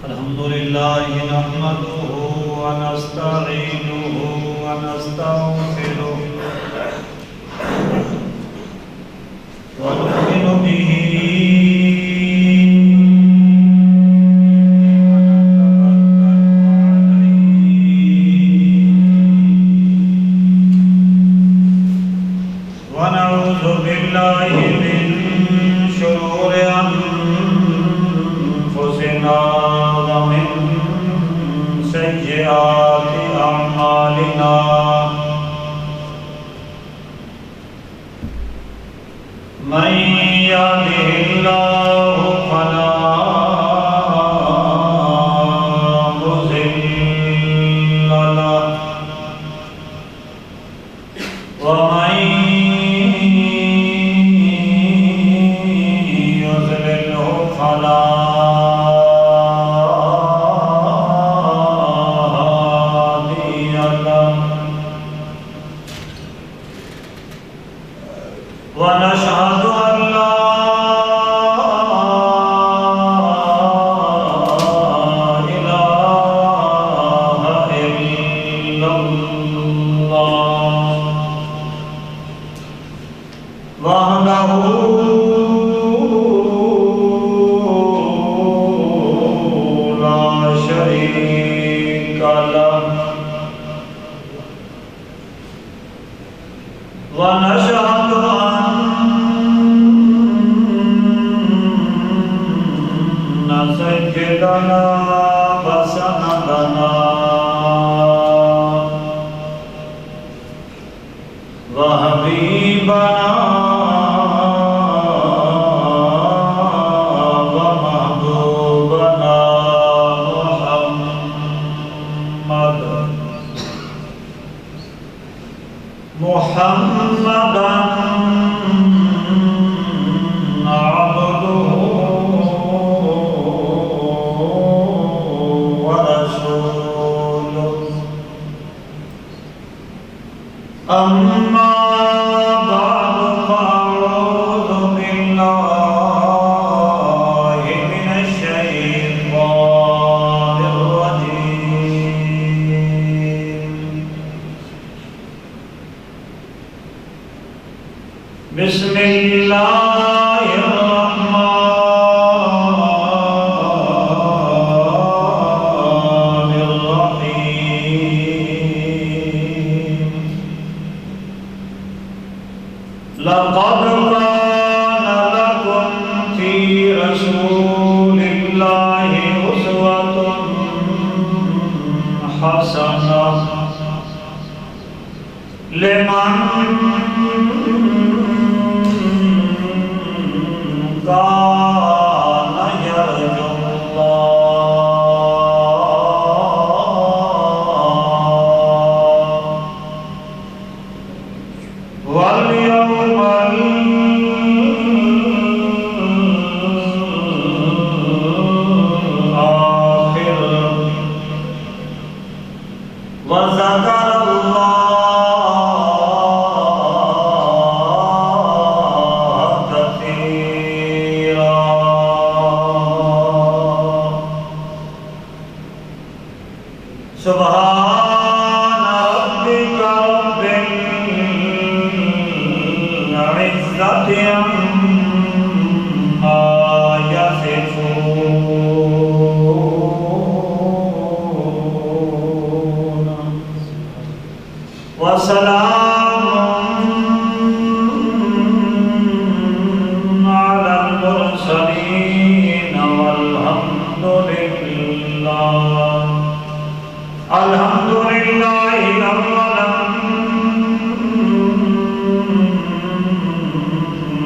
الحمد لله نحمده ونستعينه ونستغفره ونؤمن به ونعوذ بالله من شرور أنفسنا ومن سيئات أعمالنا من يهده الله فلا مضل له ومن يضلله فلا هادي له ونشهد أن لا إله إلا الله وحده لا شريك له ونشهد أن سيدنا وسندنا وحبيبنا ومحبوبنا محمدا عبده ورسوله أما بعد فأعوذ بالله من الشيطان الرجيم بسم الله الرحمن الرحيم لقد كان لكم في رسول الله أسوة حسنة لمن كان يرجو الله واليوم الآخر وذكر الله كثيرا سبحان ربك رب العزة عما يصفون وسلام على المرسلين والحمد لله الحمد لله أولا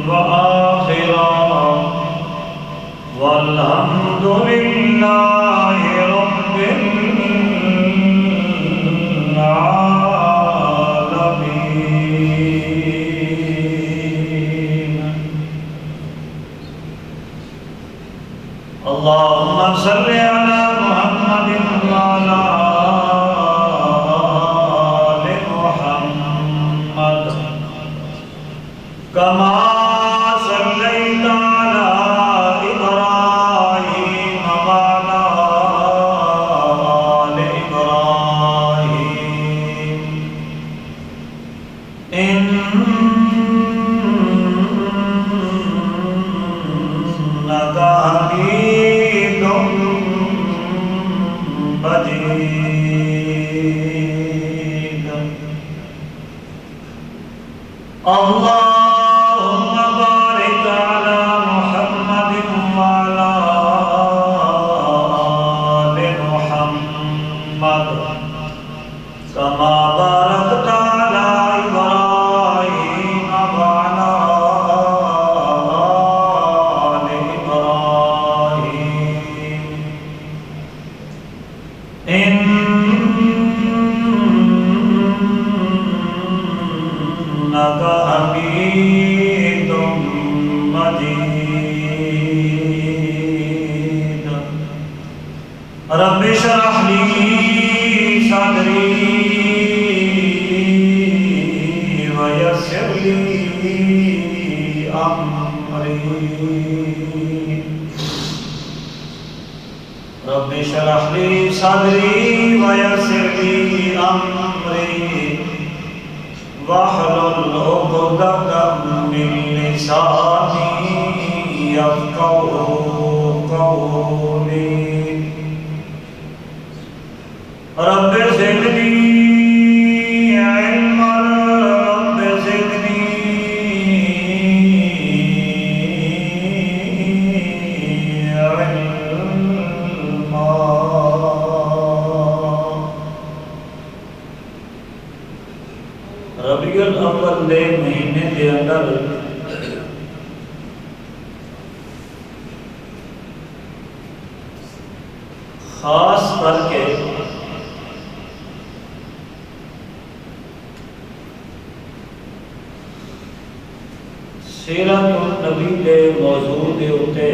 وآخرا والحمد لله رب العالمين اللهم صل على محمد وعلى آل محمد كما صليت على إبراهيم وعلى اللهم بارك على محمد وعلى آل محمد كما باركت على إبراهيم وعلى آل إبراهيم إنك حميد مجيد رب اشرح لي صدري ويسر لي أمري رب اشرح لي صدري ويسر لي أمري واحلل عقدة من لساني يفقهوا قولي رب زدني علما رب زدني علما ربیع الاول دے مہینے دے اندر خاص کر کے سیرت النبی دے موضوع دے اتے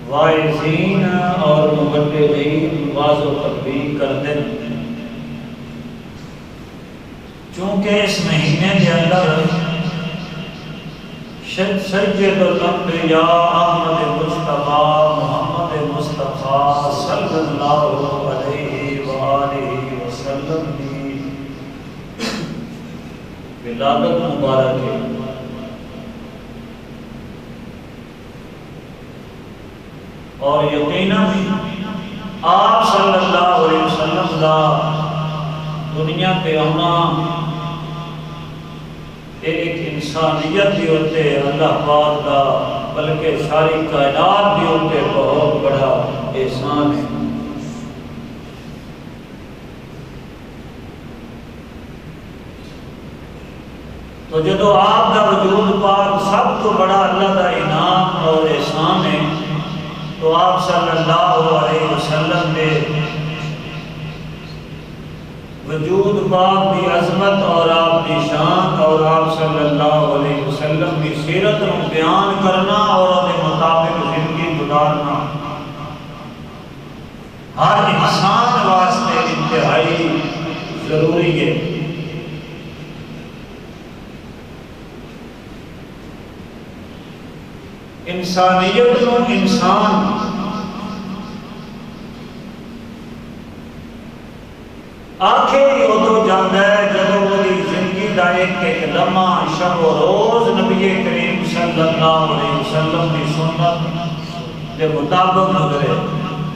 واعظین اور مبلغین واعظ و تبلیغ کرتے ہیں چونکہ اس مہینے کے اندر سید الانبیاء احمد مصطفیٰ محمد مصطفیٰ صلی اللہ علیہ وآلہ وسلم کی ولادت مبارک ہے اور یقیناً آپ صلی اللہ علیہ وسلم کا دنیا پہ آنا ایک انسانیت بھی ہوتے اللہ پاک کا بلکہ ساری کائنات بھی ہوتے بہت بڑا احسان ہے۔ تو جدو آپ کا وجود پاک سب تو بڑا اللہ کا انعام اور احسان ہے تو آپ صلی اللہ علیہ وسلم نے وجود پاک کی عظمت اور آپ کی شان اور آپ صلی اللہ علیہ وسلم کی سیرت کو بیان کرنا اور اپنے مطابق زندگی گزارنا ہر انسان واسطے انتہائی ضروری ہے۔ انسانیت کو انسان آنکھیں ہی ادو جانا ہے جب وہی زندگی کا ایک لمحہ شب و روز نبی کریم صلی اللہ علیہ وسلم کی سنت کے مطابق گزرے،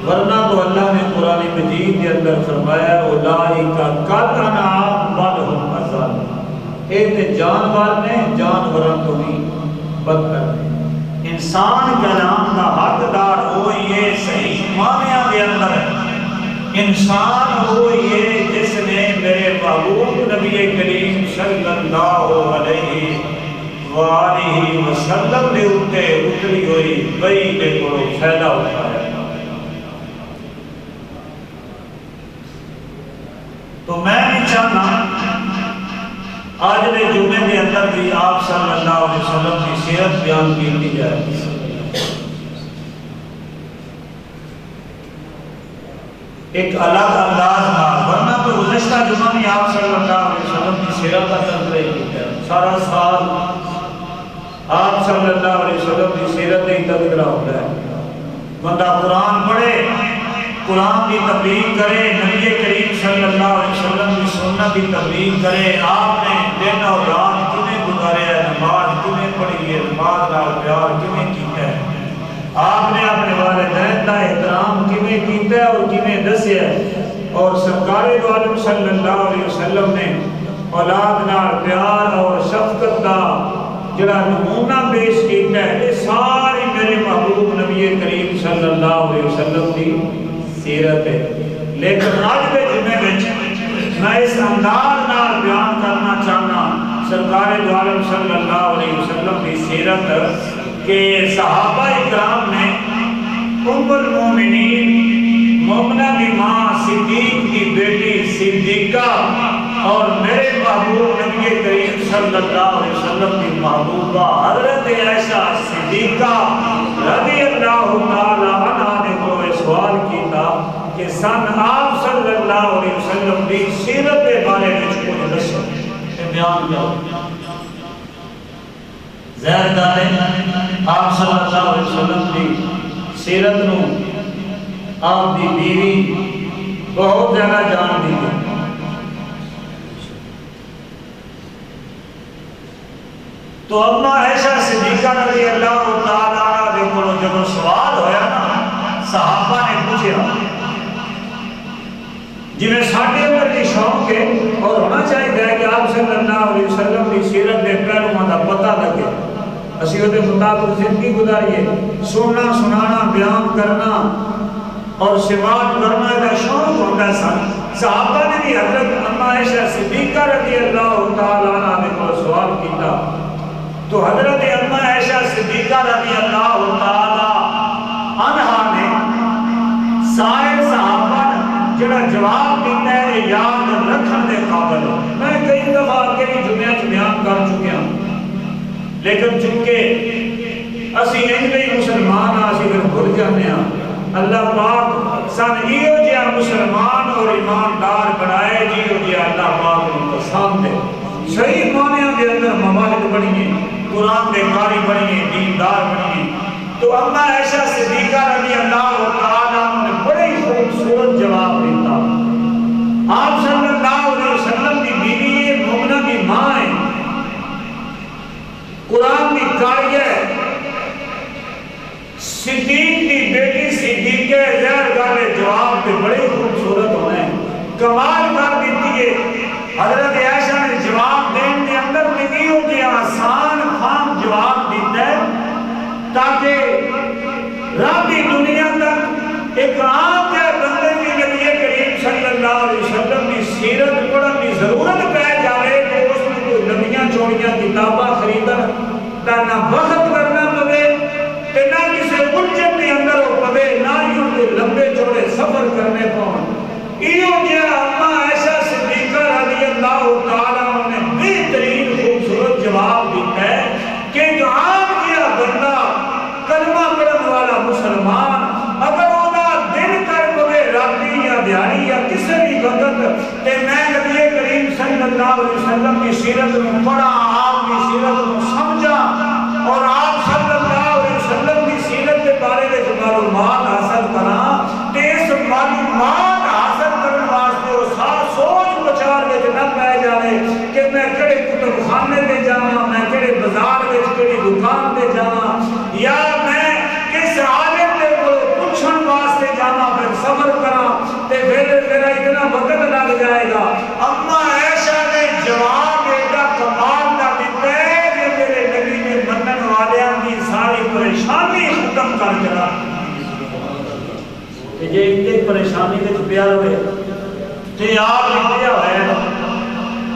ورنہ تو اللہ نے قرآن مجید کے اندر فرمایا اولئک کالانعام بل ھم اضل، اے تے جانور نے جانوراں تو بھی بدتر ہیں۔ انسان کلام کا حقدار ہوئی ہے صحیح معنی کے اندر، انسان ہوئی ہے جس نے میرے محبوب نبی کریم صلی اللہ علیہ وآلہ وسلم نے اٹھے اتری ہوئی بئی کے کوئی فائدہ اٹھایا۔ تو میں بھی چاہنا آج نے جمعے کے اندر بھی آپ صلی اللہ علیہ وسلم کی سیرت بیان کی جائے، ایک الگ انداز نہ، ورنہ تو گزشتہ جمعہ میں آپ صلی اللہ علیہ وسلم کی سیرت کا تذکرہ کیا ہے، سارا سال آپ صلی اللہ علیہ وسلم کی سیرت کا تذکرہ ہوتا ہے۔ بندہ قرآن پڑھے، قرآن کی تبلیغ کرے، نبی کریم صلی اللہ علیہ وسلم کی سنت کی تبلیغ کرے، آپ نے دن اور رات کیوں گزارے ہے، نماز کیوں پڑھی ہے، نماز نال پیار کیوں کیتا ہے، آپ نے اپنے والدین کا احترام کیوں کیتا ہے اور کیویں دسیا ہے. اور سرکار دو عالم صلی اللہ علیہ وسلم نے اولاد نال پیار اور شفقت دا جڑا نمونہ پیش کیتا ہے، یہ ساری میرے محبوب نبی کریم صلی اللہ علیہ وسلم کی سیرت ہے. لیکن آج کے جمعے وچ میں اس انداز نال بیان کرنا چاہنا سرکار دو عالم صلی اللہ علیہ وسلم کی سیرت کہ صحابہ اکرام نے ام المومنین مومنہ کی ماں صدیق کی بیٹی صدیقہ اور میرے محبوب نبی کریم صلی اللہ علیہ وسلم کی محبوبہ حضرت عائشہ صدیقہ رضی اللہ تعالی عنہا نے کوئی سوال کیتا کہ سن آپ صلی اللہ علیہ وسلم کی سیرت کے بارے میں کچھ دسو بیان کرو. ظاہر دار آپ صلی اللہ علیہ وسلم کی سیرت نو آپ دی بیوی بہت زیادہ جان دی ہے. تو اما عائشہ صدیقہ رضی اللہ تعالی عنہا دے کولوں جب سوال ہویا نا صحابہ نے پوچھا جنہیں ساڑھے اندر کی شوق ہے اور ہونا چاہیے کہ آپ صلی اللہ علیہ وسلم کی سیرت دے پہلوؤں دا پتہ لگے، اسی ہوتے مطابق زندگی گزاریے، سننا سنانا بیان کرنا اور سماعت کرنا کا شوق ہوتا سن. صحابہ نے بھی حضرت اما عائشہ صدیقہ رضی اللہ تعالی عنہا نے کو سوال کیتا تو حضرت اما عائشہ صدیقہ رضی اللہ تعالی عنہا نے سائر صحابہ جڑا جواب دیتا ہے یاد رکھن دے قابل. میں کئی دفعہ کئی جمعہ بیان کر چکے ہوں، لیکن چونکہ اسی انجلی مسلمان اسی پھر بھول جانے ہیں. اللہ پاک سن ایو جیا مسلمان اور ایماندار بنائے جیو جیا اللہ پاک ان کو سامنے صحیح معنیوں کے اندر ممالک بنیے، قرآن دے قاری بنیے، دیندار بنیے. تو اما عائشہ صدیقہ رضی اللہ تعالیٰ نے بڑے خوبصورت جواب دیتا. آپ صلی اللہ علیہ وسلم کی بیوی مومنہ کی ماں ہے، قرآن کی قاری ہے، صدیق کی بیٹی صدیق کے زہر گالے جواب پہ بڑے خوبصورت ہونے کمال کر دیتی ہے. حضرت عائشہ نے جواب دین کے اندر میں ہو کہ آسان خام جواب دیتا ہے تاکہ رابی دنیا تک ایک عام کے بندے کی نبی کریم صلی اللہ علیہ وسلم کی سیرت پڑھنے کی ضرورت پہ جائے کہ اس میں کوئی نبیاں چوڑیاں کتاباں خریدن نہ وقت کرنا پڑے نہ کسی الجھن کے اندر وہ پوے، نہ ہی ان کے لمبے چوڑے سفر کرنے پاؤں. ایو جیا اما عائشہ صدیقہ رضی اللہ تعالیٰ نے بہترین خوبصورت جواب دیتا ہے کہ جو عام کیا بندہ کلمہ پڑھنے والا مسلمان اگر وہ دن کر پوے راتی یا دیہاڑی یا کسی بھی وقت کہ میں نبی کریم صلی اللہ علیہ وسلم کی سیرت میں پڑھا، آپ کی سیرت میں سمجھا اور آپ صلی اللہ علیہ وسلم کی سیرت کے بارے میں معلومات حاصل کرنا تے اس معلومات حاصل کرنے واسطے وہ سوچ بچار میں نہ پہ جائے کہ میں کڑے کتب خانے میں جانا، میں کڑے بازار میں کڑی دکان پہ جانا یا میں کس عالم کے پوچھن واسطے جانا پھر سفر کرا تے پھر میرا اتنا وقت لگ جائے گا. اما عائشہ نے جواب ایڈا کمال کا دیتا ہے کہ میرے نبی نے منن والیاں کی ساری پریشانی ختم کر کے رکھ کہ یہ اتنی پریشانی میں پیار ہوئے کہ آپ لکھیا ہے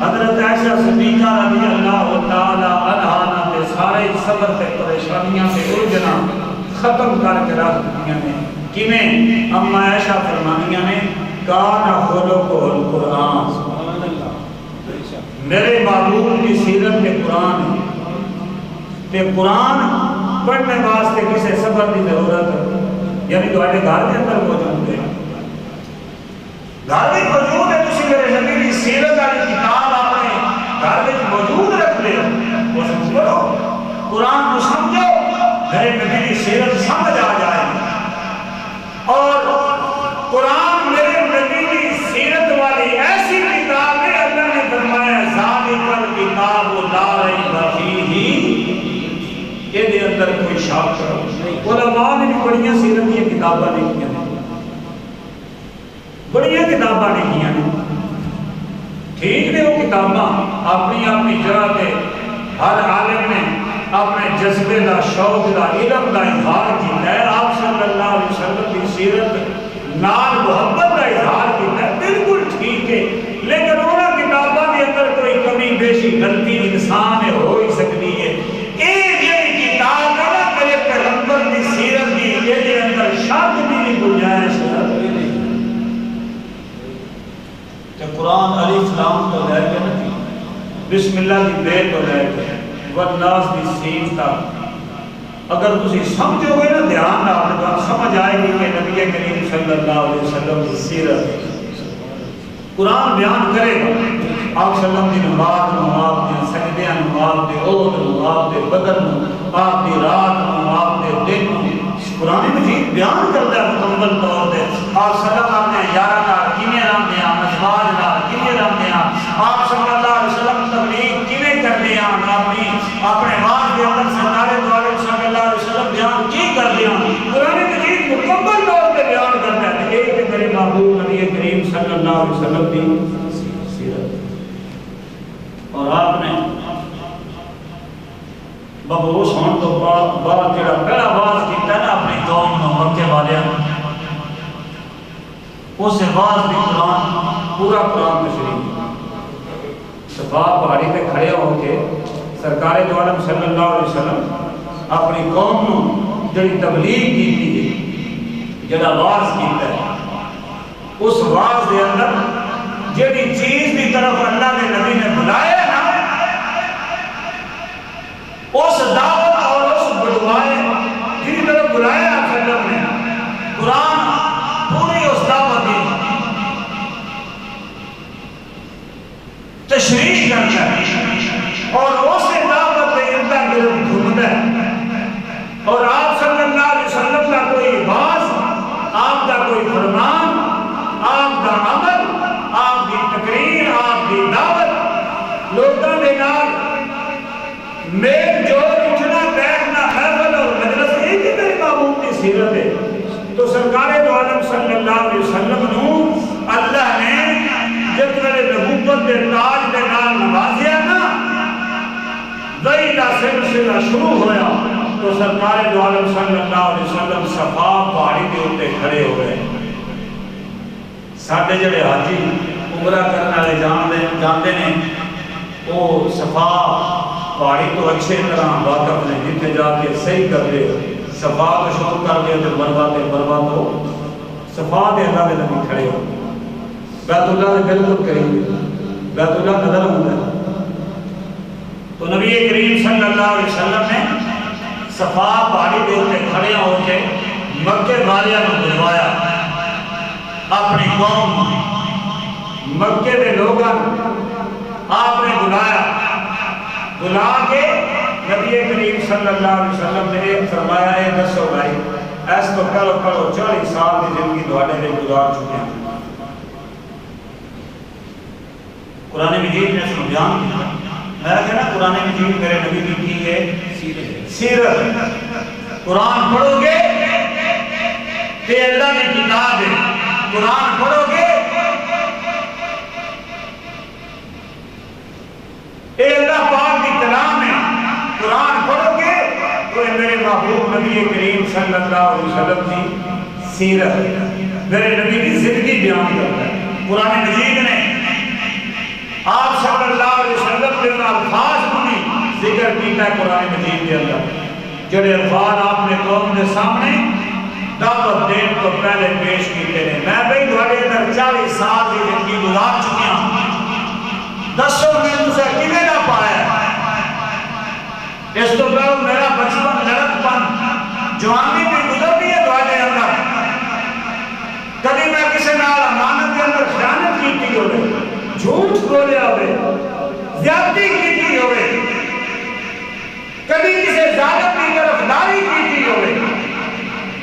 حضرت عائشہ صدیقہ رضی اللہ تعالیٰ عنہا نے سارے صبر تے پریشانیاں سے الجھنا ختم کر کے رکھ دیا نے. کیویں اما عائشہ فرمانیاں نے کان خلق القرآن، میرے محبوب کی سیرت کے قرآن تے قرآن پڑھنے واسطے کسی سفر کی ضرورت ہے. یعنی تمہارے گھر کے اندر موجود ہے، گھر میں موجود ہے، تسی میرے نبی کی سیرت والی کتاب اپنے گھر میں موجود رکھ لے اس کو پڑھو، قرآن کو سمجھو، میرے نبی کی سیرت سمجھ آ جائے. اور قرآن میرے نبی کی سیرت والی ایسی کتاب ہے اللہ نے فرمایا ذالک الکتاب لا ریب فیہ، یہ اندر کوئی شک نہیں. علماء نے بھی بڑیاں سیرت کی کتاباں لکھی ہیں بڑی کتاباں لکھیاں نے، ٹھیک نے وہ کتاباں اپنی اپنی جگہ پہ ہر عالم نے اپنے جذبے دا شوق دا علم دا اظہار کیتا ہے، آپ صلی اللہ علیہ وسلم کی سیرت نال محبت کا اظہار کیتا ہے، بالکل ٹھیک ہے، لیکن انہاں کتاباں کے اندر کوئی کمی بیشی غلطی انسان ہو ہی سکتی ہے۔ ایک یہ کتاب ہے نا میرے پیغمبر کی سیرت کی، یہ اندر شک کی گنجائش ہے۔ قرآن الف لام تو لے کے نا بسم اللہ کی بے تو لے کے والناس کی سین تک اگر تسی سمجھو گے نا دھیان آپ کو سمجھ آئے گی کہ نبی کریم صلی اللہ علیہ وسلم کی سیرت قرآن بیان کرے گا۔ آپ صلی اللہ علیہ وسلم کی نماز نماز دے سجدے نماز دے عہد نماز دے بدر آپ کی رات نماز دے دن قرآن مجید بیان کرتا ہے مکمل طور پہ۔ آپ صلی اللہ علیہ وسلم یارہ نال کیویں رہندے ہیں، ازواج نال کیویں رہندے ہیں، آپ صلی اللہ علیہ وسلم تبلیغ کیویں کردے ہیں، اپنے بعد کے اندر سرکار دو عالم صلی اللہ علیہ وسلم بیان کی کردے ہیں۔ قرآن مجید مکمل طور پہ بیان کرتا ہے کہ ایک میرے محبوب نبی کریم صلی اللہ علیہ وسلم کی سیرت، اور آپ نے ببوس ہونے تو بعد جڑا پہلا باز کیتا ہے نا اپنی قوم نو مکے والیاں اس باز بھی قرآن پورا قرآن تشریح صفا پہاڑی پہ کھڑے ہو کے سرکار دو عالم صلی اللہ علیہ وسلم اپنی قوم نو جڑی تبلیغ کی تھی جڑا باز کیتا ہے اس باز دے اندر جڑی چیز دی طرف اللہ کے نبی نے بلایا نا اس دعوت اور اس بدوائے جن طرف بلایا آپ صلی اللہ نے قرآن پوری اس دعوت کی تشریح کرتا ہے اور اس دعوت کے اندر گھومتا ہے، اور آپ صلی اللہ علیہ وسلم کا کوئی باز، آپ کا کوئی فرمان، آپ کا عمل، آپ کی تقریر، آپ کی دعوت لوگوں کے نال میل جول اٹھنا بیٹھنا محفل اور مجلس ایک ہی میرے محبوب کی سیرت ہے۔ تو سرکار دو عالم صلی اللہ علیہ وسلم نو اللہ نے جب میرے نبوت کے تاج کے نال نوازیا نا وہی کا سلسلہ شروع ہویا تو سرکار دو عالم صلی اللہ علیہ وسلم صفا پہاڑی کے اوپر کھڑے ہو گئے۔ ساڈے جڑے حاجی عمرہ کرنے والے جانتے ہیں وہ صفا پہاڑی تو اچھے طرح واقف نے جتنے جا کے صحیح کر دے صفا تو شروع کر دے تو مروا تو صفا دے اللہ دے نبی کھڑے ہو بیت اللہ نے بالکل قریب بیت اللہ نظر ہوتا ہے تو نبی کریم صلی اللہ علیہ وسلم نے صفا پہاڑی دے اوپر کھڑے ہو کے مکے والیاں نے بلوایا، اپنی قوم مکے کے لوگوں آپ نے بلا کے نبی کریم صلی اللہ علیہ وسلم نے فرمایا ہے دسو بھائی ایس تو کرو 40 سال کی زندگی دوڑے میں گزار چکے ہیں۔ قرآن مجید نے اس کو بیان کیا، میں کہنا قرآن مجید میرے نبی کی ہے سیرت۔ قرآن پڑھو گے کہ اللہ کی کتاب ہے، قرآن پڑھو گے اے اللہ پاک کی کلام ہے، قرآن پڑھو گے تو میرے محبوب نبی کریم صلی اللہ علیہ وسلم کی سیرت میرے نبی کی زندگی بیان کرتا ہے۔ قرآن مجید نے آپ صلی اللہ علیہ وسلم کے الفاظ کو بھی ذکر کیتا ہے قرآن مجید کے اندر، جڑے الفاظ آپ نے قوم کے سامنے دعوت دین کو پہلے پیش کیتے ہیں۔ میں بھائی دوڑے اندر 40 سال کی زندگی گزار چکی ہوں، دسو میں اسے کنے نہ پایا، اس تو کہو میرا بچپن لڑک پن جوانی بھی گزرتی ہے دوڑے اندر، کبھی میں کسی نال امانت کے اندر خیانت کی ہوئے، جھوٹ بولے ہوئے، زیادتی کی ہوئے، کبھی کسی ظالم کی طرفداری کی ہوئے،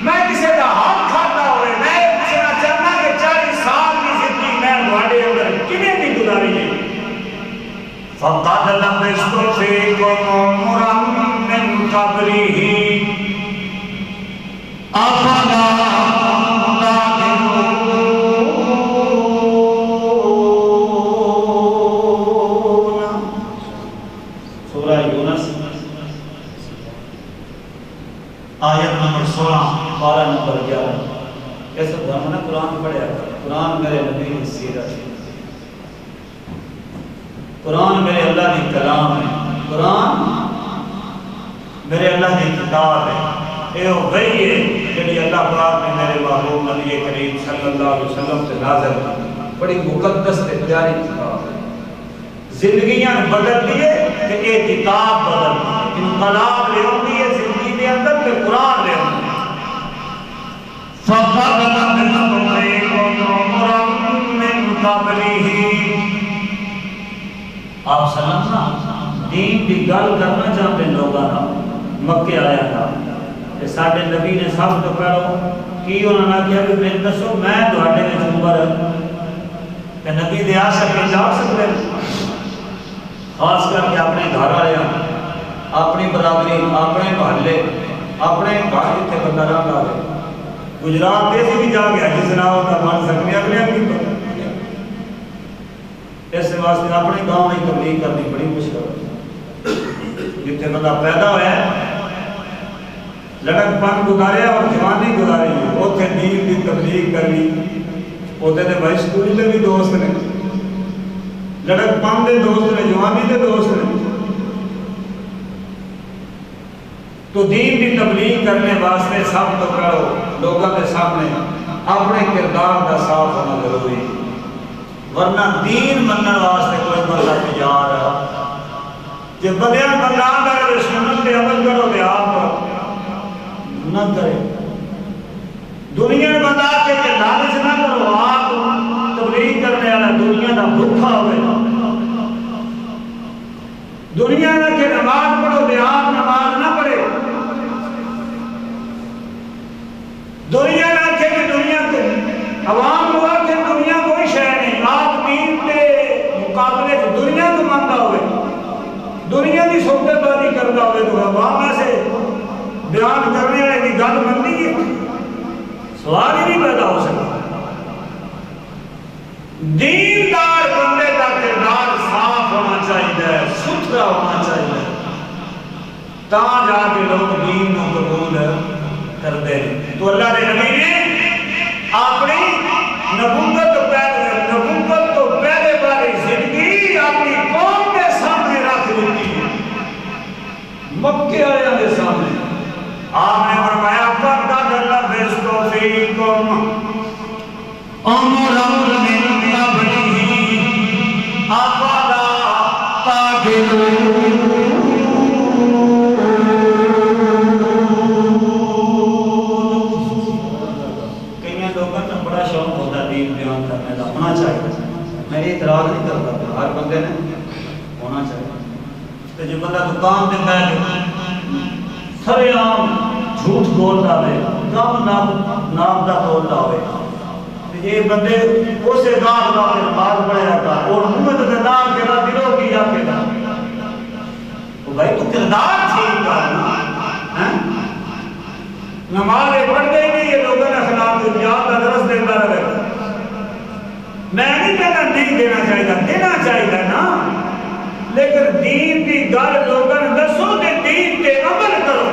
میں کسی کا ہاتھ کھاتا ہوئے، میں پوچھنا چاہنا کہ 40 سال کی زندگی میں دوڑے اندر کنے بھی گزاری ہے۔ فَقَدْ لَبِثْتُ فِيكُمْ عُمُرًا مِّن قَبْلِهِ أَفَلَا تَعْقِلُونَ 16 12 نمبر 11 اس دوران نا قرآن پڑھیا کر قرآن میرے نبی کی سیرت ہے قرآن میرے اللہ کی کلام ہے قرآن میرے اللہ کی کتاب ہے یہ وہی ہے جڑی اللہ پاک نے میرے محبوب نبی کریم صلی اللہ علیہ وسلم سے نازل کی بڑی مقدس تے پیاری کتاب ہے زندگیاں بدل دیے کہ یہ کتاب بدل دی انقلاب لے آتی ہے زندگی کے اندر تے قرآن لے آتی ہے فَقَدْ لَبِثْتُمْ عُمُرًا مِّن قَبْلِهِ آپ سلام دین کی گل کرنا چاہتے لوگاں نا مکے آیا تھا کہ ساڈے نبی نے سب تو پہلو کی انہوں نے کہا کہ میں دسو میں تواڈے وچ عمر کہ نبی دے عاشق کے جا سکتے خاص کر کے اپنے گھر والے اپنی برادری اپنے محلے اپنے گھر جتنے بندہ رہتا ہے گجرات دیسی بھی جا گیا جس نہ ہوتا مان سکتے اپنے آپ کی اس واسطے اپنے گاؤں میں تبلیغ کرنی بڑی مشکل ہے جتنے بندہ پیدا ہوا ہے لڑک پن گزاریا اور جوانی گزاری اتنے دین کی تبلیغ کرنی اتنے تو بھائی سکول کے بھی دوست نے لڑک پن کے دوست نے جوانی کے دوست نے تو دین کی تبلیغ کرنے واسطے سب تو کرو لوگوں کے سامنے اپنے کردار کا صاف ہونا ضروری ہے ورنہ دین مننے واسطے کوئی بندہ تیار ہے جب بدیاں بندہ کرے سنت پہ عمل کرو تو آپ نہ کرے دنیا میں بندہ کے لالچ نہ کرو آپ تبلیغ کرنے والا دنیا کا بھوکا ہوئے دنیا میں کہ نماز پڑھو تو آپ نماز نہ پڑھے دنیا میں کہ دنیا کو عوام ہوا کہ دنیا کوئی شے نہیں آپ دین کے مقابلے سے دنیا کو مانتا ہوئے دنیا کی صحبت بازی کرتا ہوئے تو عوام ایسے بیان کرنے والے کی گل بنتی ہے سوال ہی نہیں پیدا ہو سکتا دیندار بندے کا کردار صاف ہونا چاہیے ستھرا ہونا چاہیے تا جا کے لوگ دین کو قبول کرتے ہیں تو اللہ نے نبی نے اپنی نبوت تو پہلے والی زندگی اپنی قوم کے سامنے رکھ دیتی ہے مکے والوں کے سامنے آپ نے فرمایا فَقَدْ لَبِثْتُ فِيكُمْ عُمُرًا مِّن قَبْلِهِ أَفَلَا تَعْقِلُونَ کئی لوگوں نے بڑا شوق ہوتا ہے دین بیان کرنے کا ہونا چاہیے میں اعتراض نہیں کرتا ہر بندے نے ہونا چاہیے تو جو بندہ دکان دے بیٹھ سارے عام جھوٹ بولتا ہے کم نام دا بولتا ہوئے یہ بندے اسے گاہ دا کے نماز پڑھیا کر اور محمد دردار کے نام دلوں کی یا کے نام تو بھائی تو کردار ٹھیک کرنا نماز پڑھتے ہی نہیں یہ لوگوں نے خلاف دنیات کا درس دیتا رہے میں نہیں کہنا نہیں دینا چاہیے نا لیکن دین کی گل لوگوں نے دسو تے دین تے عمل کرو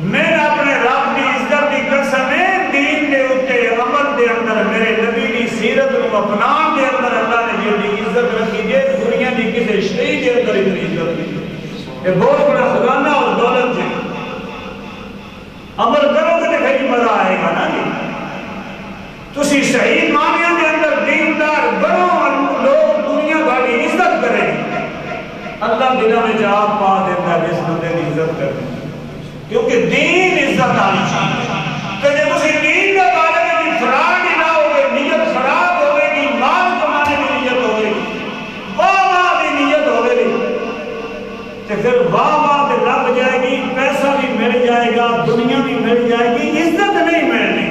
میں اپنے رب کی عزت کی قسم ہے دین کے اوتے عمل دے اندر میرے نبی کی سیرت کو اپنا کے اندر اللہ نے جی عزت رکھی ہے دنیا کی کسی شہید کے اندر اتنی عزت کی یہ بہت بڑا خزانہ اور دولت ہے عمل کرو گے تو کہیں مزہ آئے گا نا جی تسی صحیح معنیوں کے اندر دیندار بنو لوگ دنیا بھاری عزت کریں اللہ دلوں میں جواب پا دیتا ہے جس بندے کی عزت کریں کیونکہ دین عزت آنی چاہیے کہ جب اسی دین کا بارے میں فراغ ہی نہ ہوگی نیت خراب ہوگی گی مال کمانے کی نیت ہوگی واہ کی نیت ہوگی تو پھر واہ پہ لگ جائے گی پیسہ بھی مل جائے گا دنیا بھی مل جائے گی عزت نہیں ملنی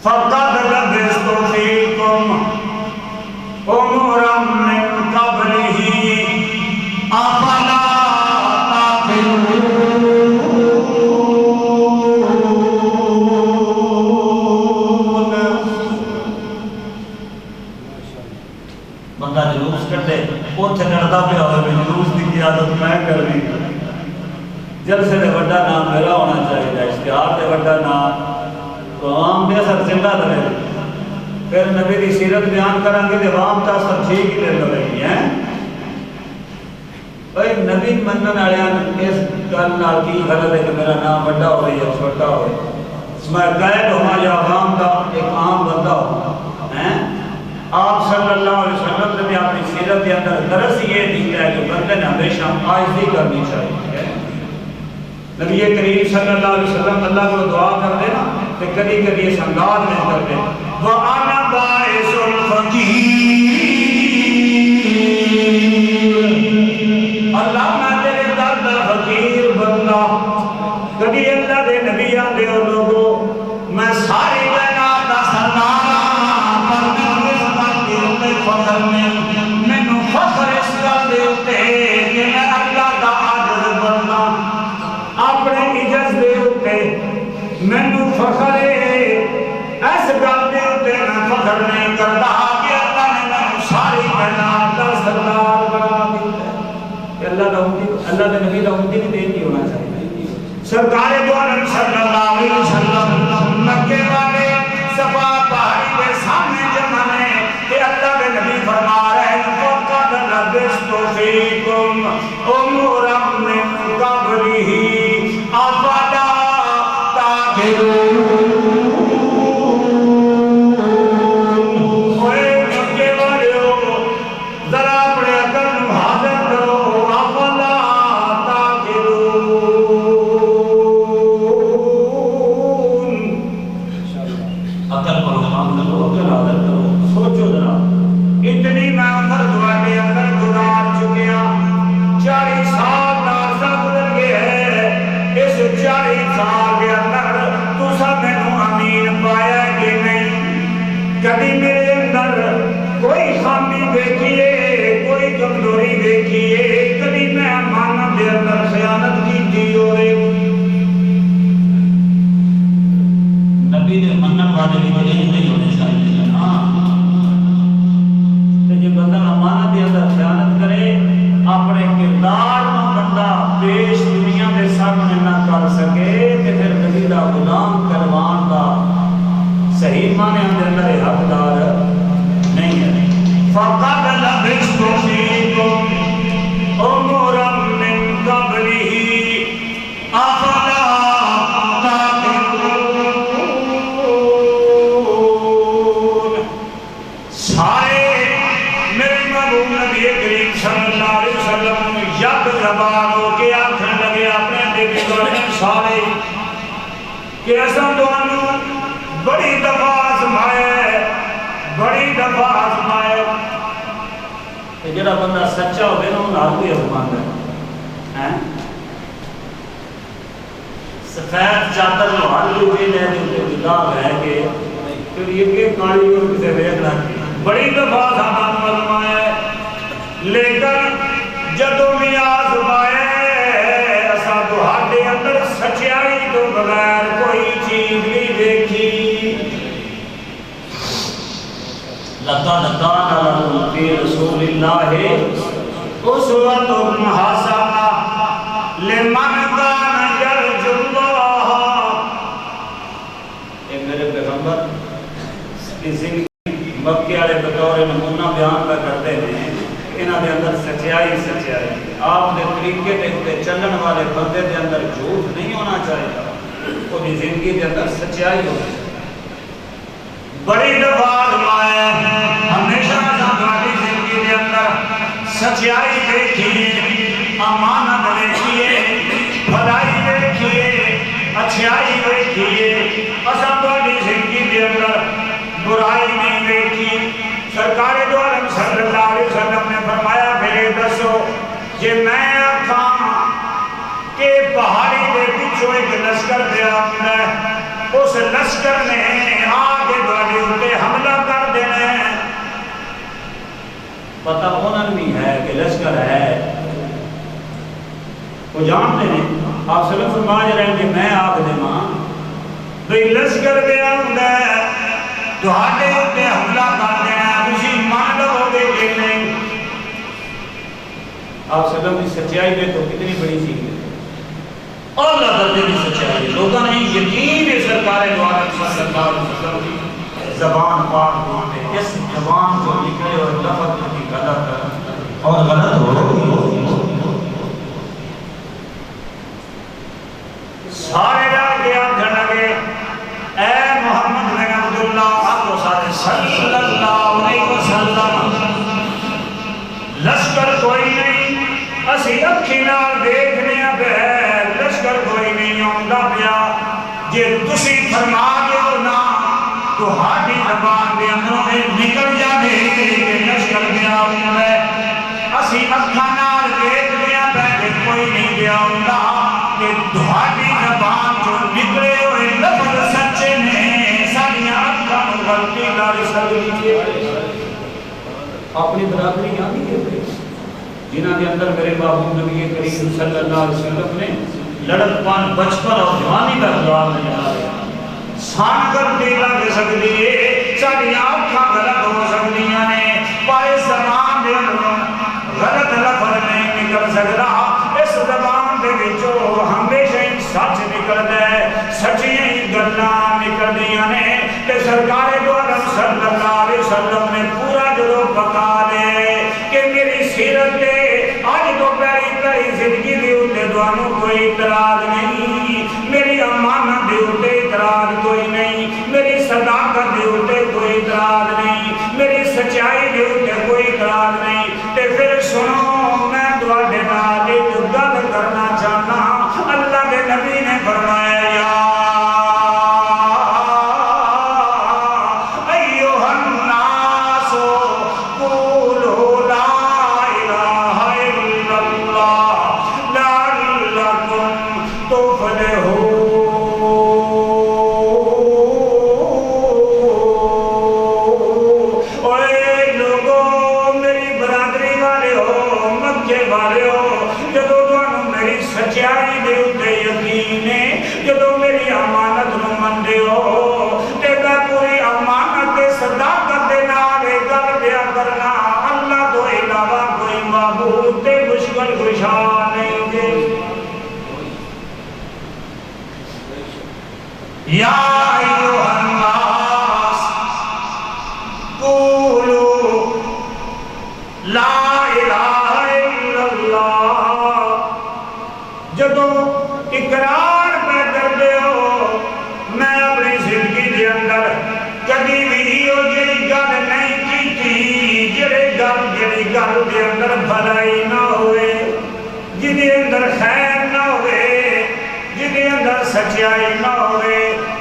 فَقَدْ لَبِثْتُ فِيكُمْ عُمُرًا مِّن قَبْلِهِ أَفَلَا بندہ جلوس کرتے اوتھے لڑدا پیا ہوئے جلوس دی عادت میں کر دی جلسے دے بڑا نام میرا ہونا چاہیے، اشتہار دے بڑا نام تو عوام دے اثر زندہ رہے، پھر نبی دی سیرت بیان کریں گے تو عوام تا اثر ٹھیک ہی لے رہی ہیں۔ بھائی نبی منن والے اس گل نال کی غلط ہے کہ میرا نام بڑا ہوئے یا چھوٹا ہوئے، میں قائد ہوا یا عوام کا ایک عام بندہ ہوں۔ آپ صلی اللہ علیہ وسلم نے اپنی سیرت کے اندر درس یہ دیتا ہے کہ بندے نے ہمیشہ عاجزی کرنی چاہیے۔ نبی کریم صلی اللہ علیہ وسلم اللہ کو دعا کر دے نا تو کبھی کبھی اس انداز میں کرتے وَأَنَا بَائِسُ الْفَقِيرِ، اللہ میں تیرے درد فقیر بندہ۔ کبھی اللہ دے نبی آدھے اور لوگوں میں ساری کائنات دا سردار پر میں اس بات کے اوپر فخر میں نو فخر اس گل دے اوپر کہ میں اللہ دا عاجز بندہ، اپنے عجز دے اوپر میں نو فخر اس گل دے اوپر میں فخر نہیں کرتا کہ اللہ نے میں ساری کائنات دا سردار بنا دیا کہ اللہ دا نبی دا امتی نہیں دین ہونا چاہیے۔ سرکار دو عالم صلی اللہ علیہ وسلم مکے والے صفا پہاڑی کے سامنے جمعنے کہ اللہ کے نبی فرما رہے ہیں وَقَدْ لَبِثْتُ فِيكُمْ عُمُرًا مِّن قَبْلِهِ أَفَلَا تَعْقِلُونَ۔ اوے مکے والے ذرا اپنے عقل کو حاضر کرو، أَفَلَا تَعْقِلُونَ۔ عقل پر حاضر کرو، عقل حاضر کرو، سوچو ذرا اتنی میں عمر دوارے اندر گزار چکیا، 40 سال عرصہ گزر گئے ہے، اس 40 سال کے اندر تو سب میں امین پایا کہ نہیں؟ کبھی میرے اندر کوئی خامی دیکھیے، کوئی کمزوری دیکھیے، کبھی میں امانت کے اندر خیانت کی تھی ہوئے؟ نبی نے منن والے بھی نہیں ہونے چاہیے۔ جو بندہ امانت کے اندر خیانت کرے، اپنے کردار میں بندہ پیش دنیا کے سامنے نہ کر سکے کہ پھر نبی دا غلام کروان دا صحیح معنی اندر حقدار نہیں ہے۔ فَقَدْ لَبِثْتُ فِيكُمْ عُمُرًا مِّن قَبْلِهِ أَفَلَا تَعْقِلُونَ۔ سارے میرے محبوب نبی کریم صلی اللہ علیہ وسلم یک زبان ہو کے آنکھیں لگے اپنے دیکھے گانے سارے کہ ایسا دوانو بڑی دفعہ آزمائے، بڑی دفعہ آزمائے۔ کہ جڑا بندہ سچا ہوئے نا ان آدھوی آزمان ہے، سفید چادر جو حالی ہوئے لے جو جداب ہے کہ پھر یہ کہ کالی اور کسے ویک رکھتی بڑی دفعہ آزمائے، لیکن جدوں بھی آزمائے اسا تہاڈے اندر سچائی تو بغیر کوئی چیز نہیں دیکھی۔ لَقَدْ كَانَ لَكُمْ فِي رَسُولِ اللَّهِ أُسْوَةٌ حَسَنَةٌ لِمَنْ كَانَ يَرْجُو اللَّهَ۔ اے میرے پیغمبر کی زندگی مکے والے بطور نمونہ بیان کا کرتے ہیں، انہاں دے اندر سچائی آپ دے طریقے دے چلن والے بندے دے اندر جھوٹ نہیں ہونا چاہیے، وہ دی زندگی دے اندر سچائی ہو۔ بڑی دفعہ آزمائے، ہمیشہ ہماری زندگی دے اندر سچائی دیکھیے، امانت دیکھیے، بھلائی دیکھیے، اچھائی دیکھیے، اساں بڑی زندگی دے اندر برائی نہیں دیکھی۔ سرکار دو عالم صلی اللہ علیہ وسلم نے فرمایا پھر دسو جے میں آکھاں کہ پہاڑی دے پیچھے ایک لشکر پہ آمد ہے، اس لشکر نے آگے دوڑے اٹھے حملہ کر دینے، پتہ انہوں بھی ہے کہ لشکر ہے، وہ جانتے ہیں۔ آپ صلی اللہ علیہ وسلم فرمایا رہے کہ میں آگ دے ماں بھئی لشکر پہ آمد ہے تہاڈے اُتے حملہ کر دینا، تسی مان لو گے کہ نہیں؟ آپ صلی اللہ علیہ وسلم کی سچائی پہ تو کتنی بڑی چیز ہے۔ اللہ درجے کی سچائی لوگوں نے یقین ہے سرکار دو عالم صلی اللہ علیہ وسلم کی زبان پاک ہوتے اس زبان کو نکلے اور لفظ کی غلط اور غلط ہو سارے ڈر کے آنکھیں لگے اے محمد بن عبداللہ آپ سارے صلی اللہ علیہ وسلم لشکر کوئی نہیں اسی اکھی نال دیکھنے بغیر لشکر کوئی نہیں آندا پیا جے تسی فرما دیو نا تہاڈی زبان دے اندروں نکل جاوے کہ لشکر گیا ہوندا اسی اکھاں نال دیکھنے بغیر کوئی نہیں گیا ہوندا کہ تہاڈی زبان جو نکلے ہوئے لفظ سچے نے ساڈیاں اکھاں نوں غلطی نال سمجھ اپنی برادری آندی ہے جنہاں کے اندر میرے بابو نبی کریم صلی اللہ علیہ وسلم نے لڑک پان بچپن اور جوانی کا جواب نہیں آ رہا سان کر دے لگ سکتی ہے ساڑی آنکھاں غلط ہو سکتی ہیں پائے زبان دے غلط لفظ نہیں نکل سکتا اس زبان دے وچوں ہمیشہ سچ نکلدا ہے سچیاں گلاں نکلدیاں نے تے سرکار دو عالم صلی اللہ علیہ وسلم نے پورا جلو پکا دے کہ میری سیرت دے آج تو پہلی زندگی دے اتے دوانوں کوئی اعتراض نہیں میری امانت دے اتے اعتراض کوئی نہیں میری صداقت دے اتے کوئی اعتراض نہیں میری سچائی دے اتے کوئی اعتراض نہیں تے پھر سنو میں دوڑے نال ایک گل کرنا چاہنا اللہ کے نبی نے فرمایا یا یا ایھا الناس قولوا لا الہ الا اللہ جدو اقرار پہ کردے ہو میں اپنی زندگی دے اندر کبھی بھی ہو جڑی گل نہیں کی جڑی گل دے اندر بھلائی نہ ہوئے جدے اندر خیر نہ ہوئے جدے اندر سچائی نہ ہوئے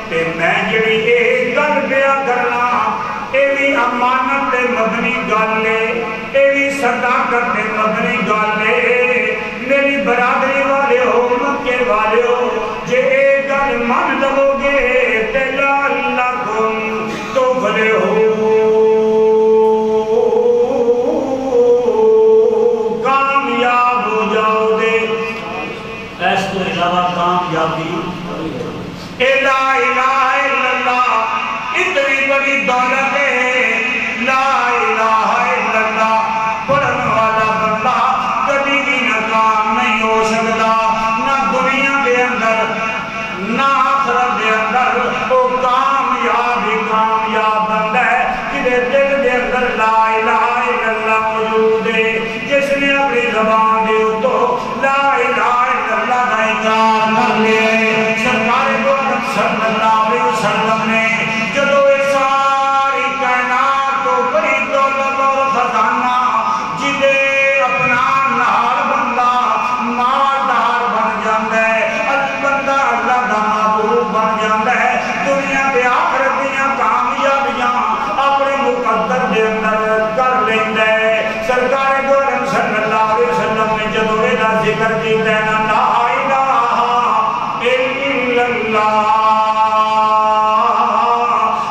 تے میں جڑی ایک گل پیا کرنا اے بھی امانت تے مبنی گل ہے اے بھی صداقت تے مبنی گل ہے میری برادری والے ہو مکے والے ہو جے ایک گل من لو گے تے لعلکم تفلحون کامیاب ہو جاؤ گے اس تو علاوہ کامیابی لا الہ الا اللہ اتنی بڑی دولت ہے لا الہ الا اللہ پڑھن والا بندہ کبھی بھی ناکام نہیں ہو سکتا نہ دنیا کے اندر نہ آخرت کے اندر وہ کامیاب بندہ ہے جنہیں دل کے اندر لا الہ الا اللہ موجود ہے جس نے اپنی زبان دے تو لا الہ الا اللہ کا انکار کر لیا ہے سرکار دو عالم صلی اللہ علیہ وسلم نے جدو ساری کائنات کو بڑی دولت اور خزانہ جدے اپنا نال بندہ مالدار بن جاتا ہے بندہ اللہ کا محبوب بن جاتا ہے دنیا کے آخرت دیاں کامیابیاں اپنے مقدر دے اندر کر لیندا ہے سرکار دو عالم صلی اللہ علیہ وسلم نے جدو یہ ذکر کیتا ہے لا الہ الا اللہ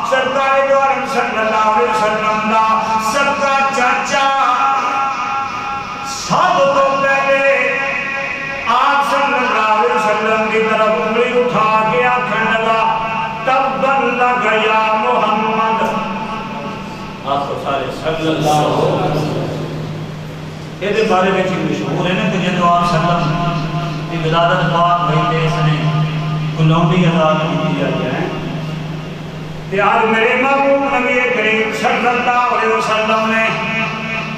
سرکار دو عالم صلی اللہ علیہ وسلم دا سب کا چاچا سب تو پہلے آپ صلی اللہ علیہ وسلم کی طرف انگلی اٹھا کے آنکھیں لگا تبن لک یا محمد آپ کو سارے صلی اللہ علیہ وسلم یہ بارے میں مشہور ہے نا کہ جدو آپ صلی اللہ کی ولادت پاک ہوئی تے اس نے غلامی آزاد کی ہے تے آج میرے محبوب نبی کریم صلی اللہ علیہ وسلم نے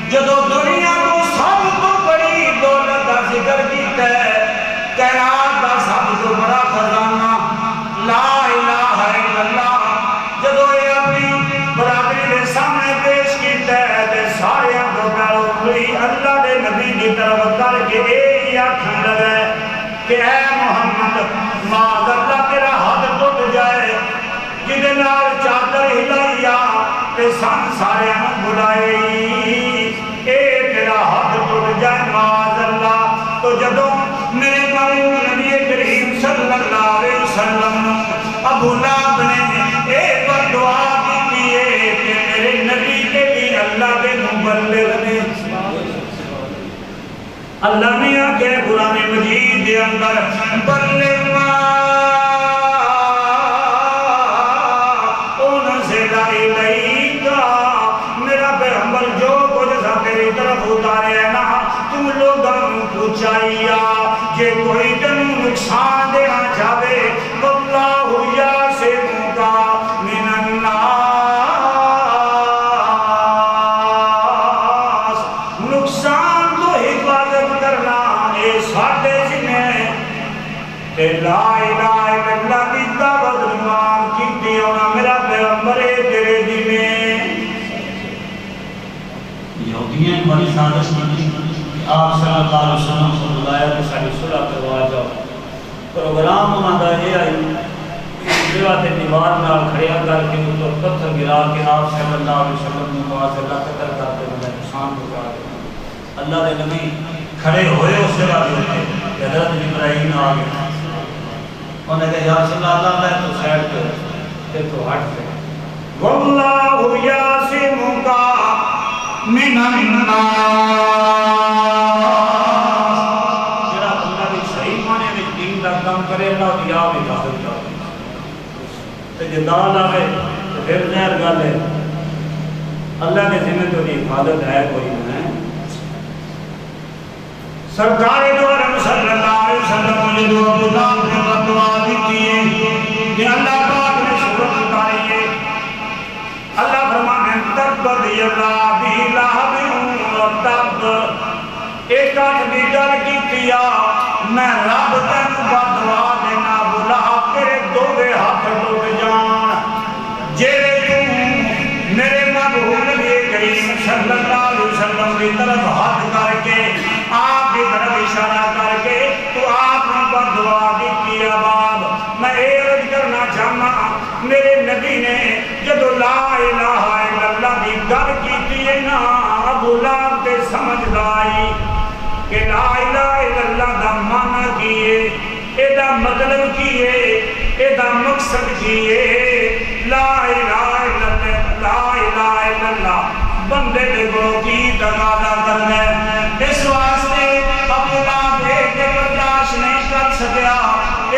جدو دنیا کو سب تو بڑی دولت کا ذکر کیتا ہے کائنات کا سب تو بڑا خزانہ لا الہ الا اللہ جدو یہ اپنی برادری کے سامنے پیش کیتا ہے تے سارے کو پہلو کوئی اللہ دے نبی کی طرف کر کے یہ آخر لگا کہ اے محمد معاذ اللہ تیرا ہاتھ ٹوٹ جائے جدے نال چادر ہلائی تے سن سارے بلائے اے تیرا ہاتھ ٹوٹ جائے معاذ اللہ تو جدو میرے محبوب نبی کریم صلی اللہ علیہ وسلم ابو لہب نے اے پر دعا کی ہے کہ میرے نبی کے بھی اللہ کے مبلغ نے اللہ نے آگے قرآن مجید دے اندر بلغ ما انزل الیک میرا پیغمبر جو کچھ سا تیری طرف اتارے ہے نا تم لوگوں پہنچائیا جے کوئی تنو نقصان دینا چاہے واللہ یعصمک من الناس نقصان تو حفاظت کرنا اے ساڈے ذمہ تے لا الہ الا اللہ دی دعوت نام کیتی ہونا میرا پیغمبر تیرے ذمہ یہودیاں بڑی سازش کی آپ صلی اللہ علیہ وسلم کو بلایا کہ ساری صلح کروا جاؤ پروگرام انہوں کا یہ آئی جگہ تے دیوار نال کھڑیا کر کے تو پتھر گرا کے آپ صلی اللہ علیہ وسلم نے وہاں سے اللہ قتل کرتے ہوئے نقصان پہنچا دیا اللہ کے نبی کھڑے ہوئے اس جگہ پہ کہ حضرت ابراہیم آ گیا انہوں نے کہا یا رسول اللہ میں تو سائڈ پہ تو ہٹ پہ واللہ یعصمک من الناس جڑا بندہ بھی صحیح معنی میں دین دا کام کرے اللہ دی آپ حفاظت کرے تے جے دال آوے تے پھر ظاہر گل ہے اللہ کے ذمہ تو دی حفاظت ہے کوئی نہیں سرکار دو عالم صلی اللہ علیہ وسلم نے دو ابو لہب نے دعا دی ہے کہ اللہ پاک نے سورت اتاری ہے اللہ فرمانے تبت یدا بی لہب تب ایک آدمی گل کیتیا میں رب تین بدعا دینا بلا تیرے دوے ہاتھ ٹوٹ جان جیڑے تو میرے محبوب نبی کریم صلی اللہ علیہ وسلم کی طرف ہاتھ کر کے آپ کی طرف اشارہ کر کے تو آپ نے بدعا دیتی باب میں عرض کرنا چاہنا میرے نبی نے جدو لا الہ الا اللہ کی گل کیتی ہے نا ابو لہب تے سمجھ آئی کہ لا الہ الا اللہ دا معنی کیے اے دا مطلب کیے اے دا مقصد کیے لا الہ الا اللہ لا الہ الا اللہ بندے دے کو کی تقاضا کرنا اس واسطے ابو لہب کے برداشت نہیں کر سکیا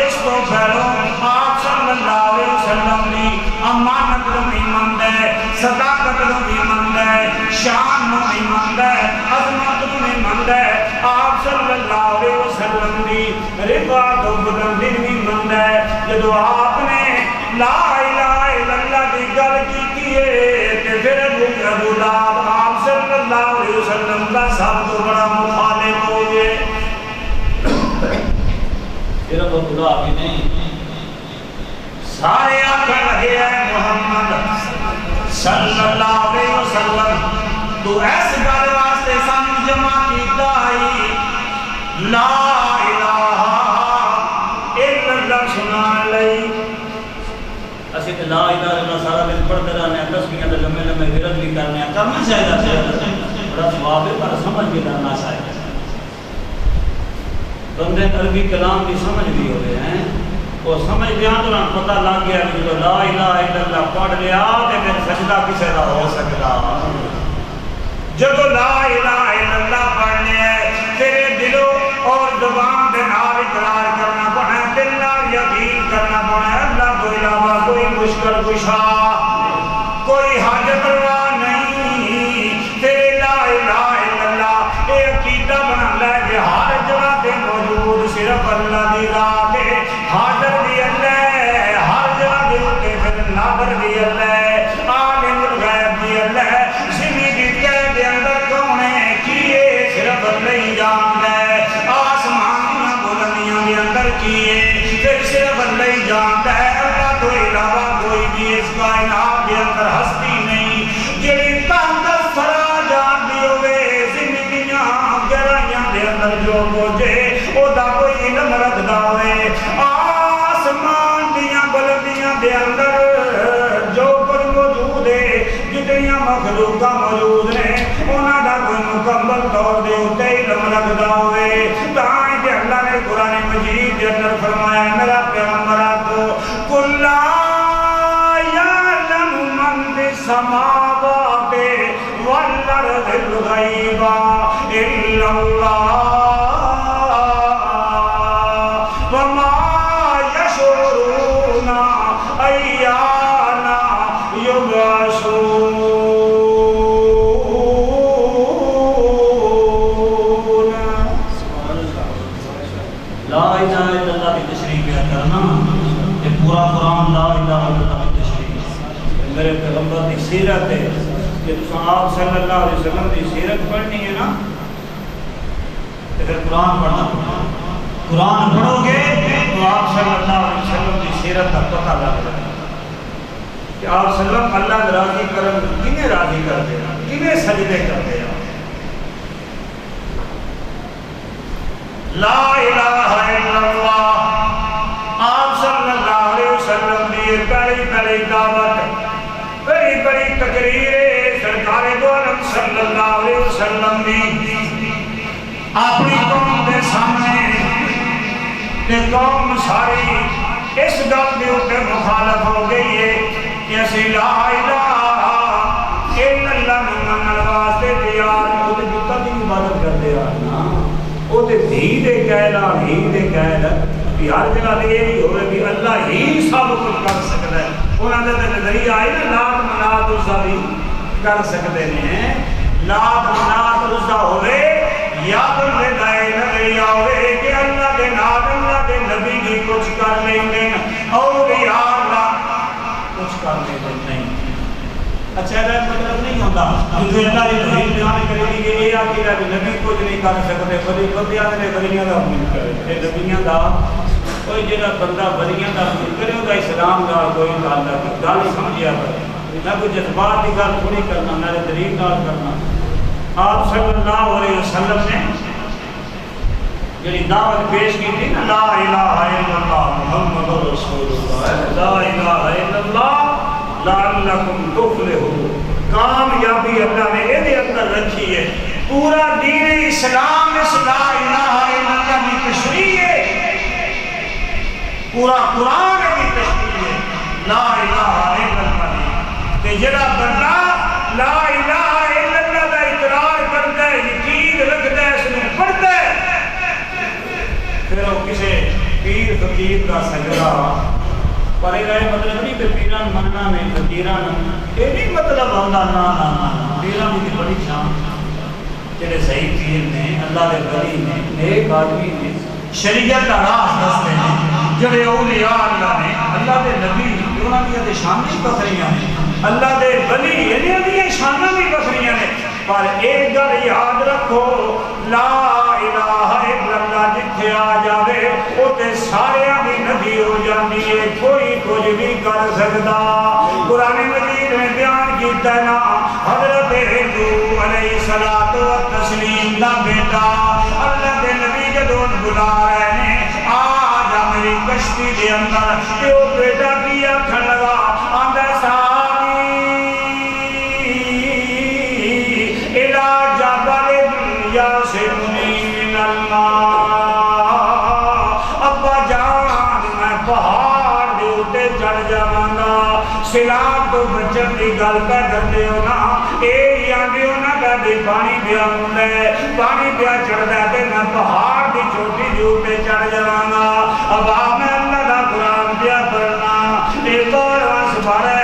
اس کو پھیلو آپ صلی اللہ علیہ وسلم نے امانت کو بھی مند ہے صداقت کو بھی مند ہے شان کو بھی مند ہے عظمت کو بھی مند ہے آپ صلی اللہ علیہ وسلم کی رفعت و بلندی بھی مند ہے جدو آپ نے لا الہ الا اللہ کی گل کی ہے کہ پھر ابو لہب آپ صلی اللہ علیہ وسلم کا سب تو بڑا مخالف ہو گئے صرف ابو لہب ہی نہیں سارے آقا لگے ہیں محمد صلی اللہ علیہ وسلم تو ایس گل واسطے سن جمع کی دائی لا الہ الا اللہ سنان لئی اسی تے لا الہ الا اللہ سارا دن پڑھتے رہنے ہیں تسبیحاں تے لمبے لمبے ورد بھی کرنے ہیں کرنا چاہیے بڑا ثواب ہے پر سمجھ بھی کرنا چاہیے بندے عربی کلام کی سمجھ بھی ہوئے ہیں وہ سمجھ دیا تو انہوں پتہ لگ گیا کہ جو لا الہ الا اللہ پڑھ لیا تو پھر سجدہ کسے دا ہو سکتا جب لا الہ الا اللہ پڑھنے ہے تیرے دلوں اور زبان دے نال اقرار کرنا پڑنا ہے دل نال یقین کرنا پڑنا ہے اللہ کو علاوہ کوئی مشکل کشا کوئی حاجت روا نہیں تیرے لا الہ الا اللہ اے عقیدہ بنا لے کہ ہر جگہ پہ موجود صرف اندر جو پہنچے او دا کوئی علم رکھدا ہوئے آسمان دیاں بلندیاں دے اندر جو کچھ موجود ہے جتنیاں مخلوقاں موجود نے انہاں دا کوئی مکمل طور دے اتے علم رکھدا ہوئے تاں کہ اللہ نے قرآن مجید کے اندر فرمایا میرا پیغمبر کو قل لا یعلم من فی السماوات والارض الغیب الا اللہ وما یشعرون ایان یبعثون لا الہ الا اللہ کی تشریح کیا کرنا یہ پورا قرآن لا الہ الا اللہ کی تشریح میرے پیغمبر کی سیرت ہے کہ تم آپ صلی اللہ علیہ وسلم کی سیرت پڑھنی ہے نا پھر قرآن پڑھنا قرآن پڑھو گے تو آپ صلی اللہ علیہ وسلم کی سیرت کا پتہ لگ جائے کہ آپ صلی اللہ علیہ وسلم اللہ راضی کرم کنہیں راضی کرتے ہیں کنہیں سجدے کرتے ہیں لا الہ الا اللہ آپ صلی اللہ علیہ وسلم کی بڑی دعوت بڑی تقریر سرکار دو عالم صلی اللہ علیہ وسلم کی اپنی قوم کے سامنے کہ قوم ساری اس گل کے اوپر مخالف ہو گئی ہے کہ اسی لا الہ الا اللہ منن واسطے تیار وہ تے جتا دی عبادت کرتے ہیں وہ تے دھی دے کہلا ہی دے کہلا کہ ہر جگہ تے یہ ہوئے کہ اللہ ہی سب کچھ کر سکتا ہے انہاں دے نظریہ آئے نا لات منات اسا بھی کر سکتے ہیں لات منات اسا ہوئے یا تو دے دائے نظریہ ہوئے کہ اللہ دے نام اللہ دے نبی بھی کچھ کر لیں گے اور یا اللہ کچھ کر لیں گے نہیں اچھا ہے مطلب نہیں ہوتا کیونکہ اللہ نے نبی بیان کرے گی کہ یہ آخر ہے نبی کچھ نہیں کر سکتے بلی بندیاں نے بلیاں دا حکم کرے یہ نبیاں دا کوئی جڑا بندہ بلیاں دا حکم کرے وہ اسلام دا کوئی تعلق گل سمجھیا کرے نہ کوئی جذبات کی گل تھوڑی کرنا نہ دلیل نال کرنا آپ صلی اللہ علیہ وسلم نے یعنی دعوت پیش کی تھی نا لا الہ الا اللہ محمد رسول اللہ لا الہ الا اللہ لعلکم تفلحون کامیابی اللہ نے یہ اندر رکھی ہے پورا دین اسلام اس لا الہ الا اللہ کی تشریح ہے پورا قرآن کی تشریح ہے لا الہ الا اللہ کہ جڑا بندہ لا الہ الا اللہ کا اقرار کرتا ہے یقین رکھتا ہے اس میں پڑھتا ہے پھر وہ کسی پیر فقیر کا سجدہ پر یہ مطلب نہیں کہ پیران مننا میں فقیران یہ نہیں مطلب ہوتا نا پیران کی بڑی شان جڑے صحیح پیر نے اللہ کے ولی نے نیک آدمی نے شریعت کا راہ دستے ہیں جڑے اولیاء اللہ نے اللہ کے نبی انہاں دی شانیں بکھریاں ہیں اللہ دے ولی انہاں دی شانیں بھی بکھریاں نے پر ایک گل یاد رکھو لا الہ الا اللہ جتھے آ جاوے اوتے سارے دی نبی ہو جاندی ہے کوئی کچھ بھی کر سکدا قرآن مجید میں بیان کیتا ہے نا حضرت نوح علیہ الصلوۃ والتسلیم دا بیٹا اللہ دے نبی جدوں بلا رہے ہیں آ جا میری کشتی دے اندر تے او بیٹا کی آکھن لگا آندا ساری الہ جبل یاسمنی من الماء ابا جان میں پہاڑ دے اوتے چڑھ جاواں گا سیلاب تو بچن دی گل پہ کرتے ہو نا اے آندے ہو نا کہ پانی پیا ہوندا ہے پانی پیا چڑھدا ہے تے میں پہاڑ دی چوٹی دے اوتے چڑھ جاواں گا اب میں اللہ دا قرآن پیا پڑھنا اے بارہ سپارہ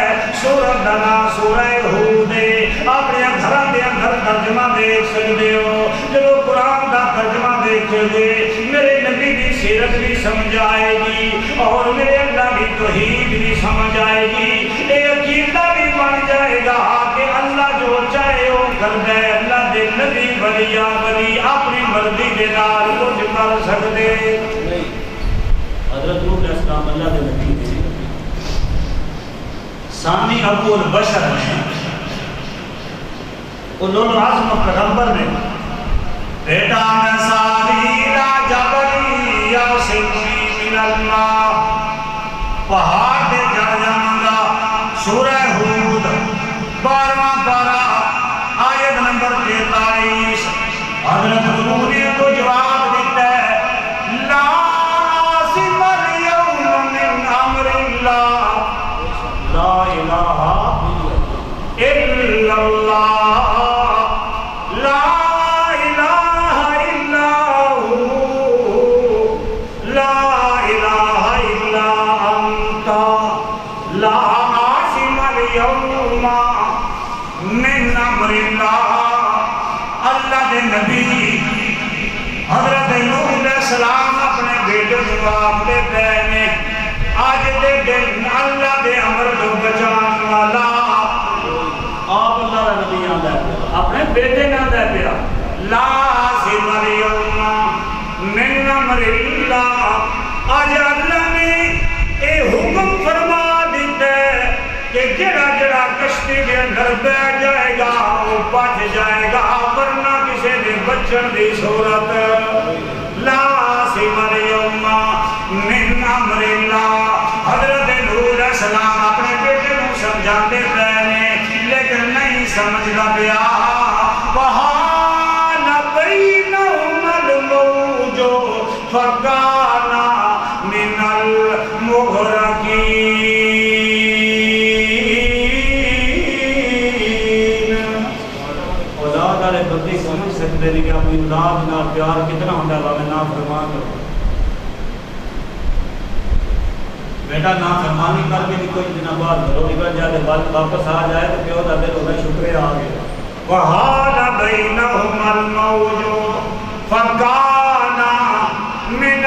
سورۃ دا نام سورہ ہود ہے اپنے گھراں دے اندر ترجمہ دیکھ سکدے ہو جدوں قرآن دا ترجمہ دیکھو گے میرے نبی دی سیرت بھی سمجھ آئے گی اور میرے اللہ کی توحید بھی سمجھ آئے گی اے عقیدہ بھی بن جائے گا کہ اللہ جو چاہے وہ کرتا ہے اللہ دے نبی ولی اپنی مرضی دے نال کچھ کر سکدے حضرت نوح علیہ السلام اللہ دے نبی تھے ثانی ابو البشر ہیں اولو العزم پیغمبر نے بیٹا میں ساری دے نبی حضرت نوح علیہ السلام اپنے بیٹے کو آپ دے پہنے آج دے دن اللہ دے امر کو بچان والا آپ اللہ دا نبی آدھا ہے اپنے بیٹے نے آدھا ہے پیا لا سم اليوم من امر اللہ آج اللہ نے اے حکم فرما دیتا ہے کہ جڑا جڑا کشتی کے اندر بیٹھ جائے گا وہ بچ جائے گا ورنہ کسی نے بچن دی صورت لا سم اليوم من امر اللہ حضرت نوح علیہ السلام اپنے بیٹے کو سمجھاتے پہنے لیکن نہیں سمجھنا پیا وحال بینہم الموج فکان من المغرقین اولاد والے بندے سمجھ سکتے ہیں کہ اپنی اولاد نہ پیار کتنا ہوتا ہے میں نہ فرمان کروں بیٹا نا فرمانی کر کے بھی کوئی دن بعد گھروں نکل جائے تو بات واپس آ جائے تو پیو دا دل ہوگا شکریہ آ گیا وحال بینہم الموج فکان من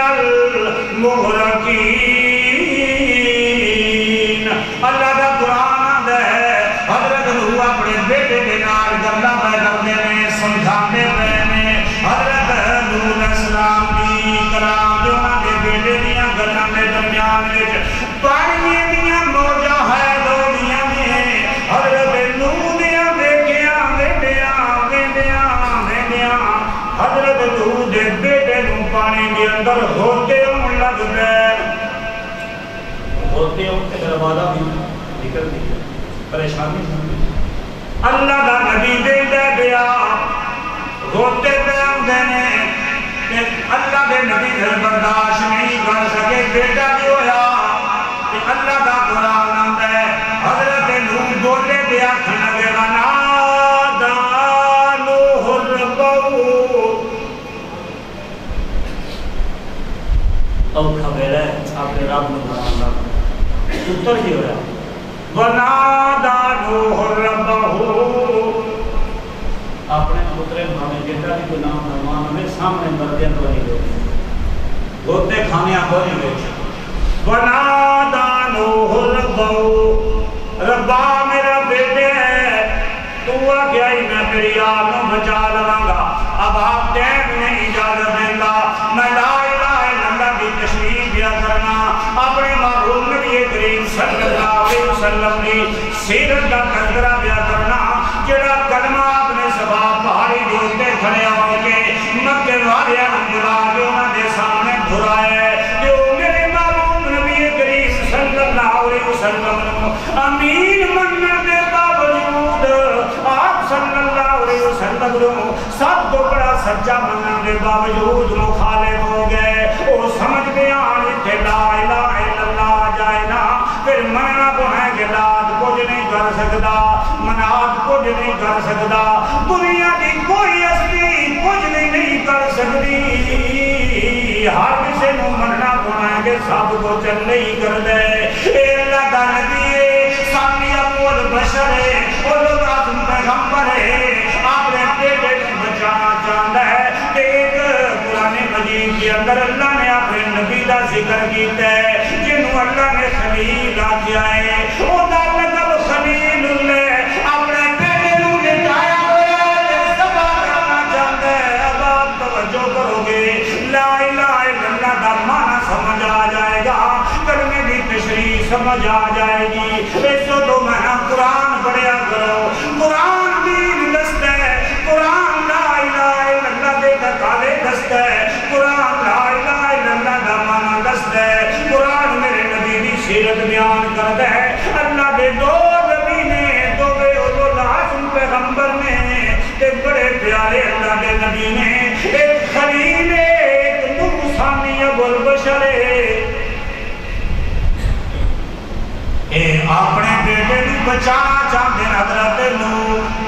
المغرقین اللہ کا قرآن ہے حضرت نوح اپنے بیٹے کے نال گلاں پہ کرتے ہیں سمجھاتے ہیں حضرت نوح علیہ السلام کی کلام جو انہاں دے بیٹے دیاں گلاں دے درمیان وچ پانی دیاں موجاں ہے دنیا میں حضرت نوح دیاں بیٹیاں حضرت نوح دے بیٹے نوں پانی دے اندر ہوتے ہون لگ گئے ہوتے ہون تے دروازہ بھی نکل گئی پریشانی اللہ دا نبی دے گیا ہوتے پہ آندے نے کہ اللہ دے نبی پھر برداشت نہیں کر سکے بیٹا بھی ہویا کہ اللہ دا قرآن آندہ ہے حضرت نوح بولے دیا کھنے لگے نادا نوح ربہو اوکھا بیڑا ہے آپ نے رب نظران لگا اتر ہی ہویا وَنَادَا نُوحٌ رَبَّهُ اپنے پترے ہمیں جہاں بھی کوئی نام فرمان ہمیں سامنے مردیں تو نہیں ہوتے ہوتے کھانے آپ نہیں ہوئے وَنَادَا نُوحٌ رَبَّهُ ربا میرا بیٹے ہے تو کیا ہی میں میری آنوں بچا لگا گا اب آپ ٹائم میں اجازت دیں گا میں لا الہ الا اللہ کی تشریف دیا کرنا اپنے معروف نبی کریم صلی اللہ علیہ وسلم کی سیرت کا تذکرہ دیا کرنا جڑا کلمہ اپنے سبا پہاڑی دیوتے کھڑے ہو کے مکے والے انجلا کے انہوں نے سامنے دھرائے جو میرے معروف نبی کریم صلی اللہ علیہ وسلم امین مننے دے باوجود آپ صلی اللہ علیہ وسلم سب کو بڑا سچا مننے دے باوجود مخالف ہو گئے وہ سمجھ گیا کہ لا الہ الا اللہ جائے نا پھر مننا کو ہے کہ لات کچھ نہیں کر سکتا منات کچھ نہیں کر سکتا دنیا کی کوئی ہستی کچھ نہیں کر سکتی ہر کسی کو مننا کو ہے کہ سب کو چل نہیں کر دے اے اللہ کا نبی سامی اول بشر ہے اور لوگ آدم پیغمبر ہے آپ نے بیٹے کو بچانا چاہتا ہے کہ ایک قرآن مجید کے اندر اللہ نے اپنے نبی کا ذکر کیتا ہے جنہوں اللہ نے خلیل آکیا ہے وہ لقب خلیل اللہ اپنے بیٹے کو لٹایا ہوا ہے سبا کرنا چاہتا ہے اب آپ توجہ کرو گے لا الہ الا اللہ کا معنی سمجھ آ جائے گا کلمے کی تشریح سمجھ آ جائے گی اس تو میں قرآن پڑھیا کرو قرآن دین دست ہے قرآن لا الہ الا اللہ دے تقاضے دست ہے قرآن لا الہ الا اللہ کا معنی دست ہے قرآن میرے نبی دی سیرت بیان کرتا ہے اللہ دے دو نبی نے دو بے اولو پیغمبر نے ایک بڑے پیارے اللہ دے نبی نے ایک خلیل ایک نوح ثانی ابو البشر اپنے بیٹے کو بچانا چاہتے ہیں حضرت نوح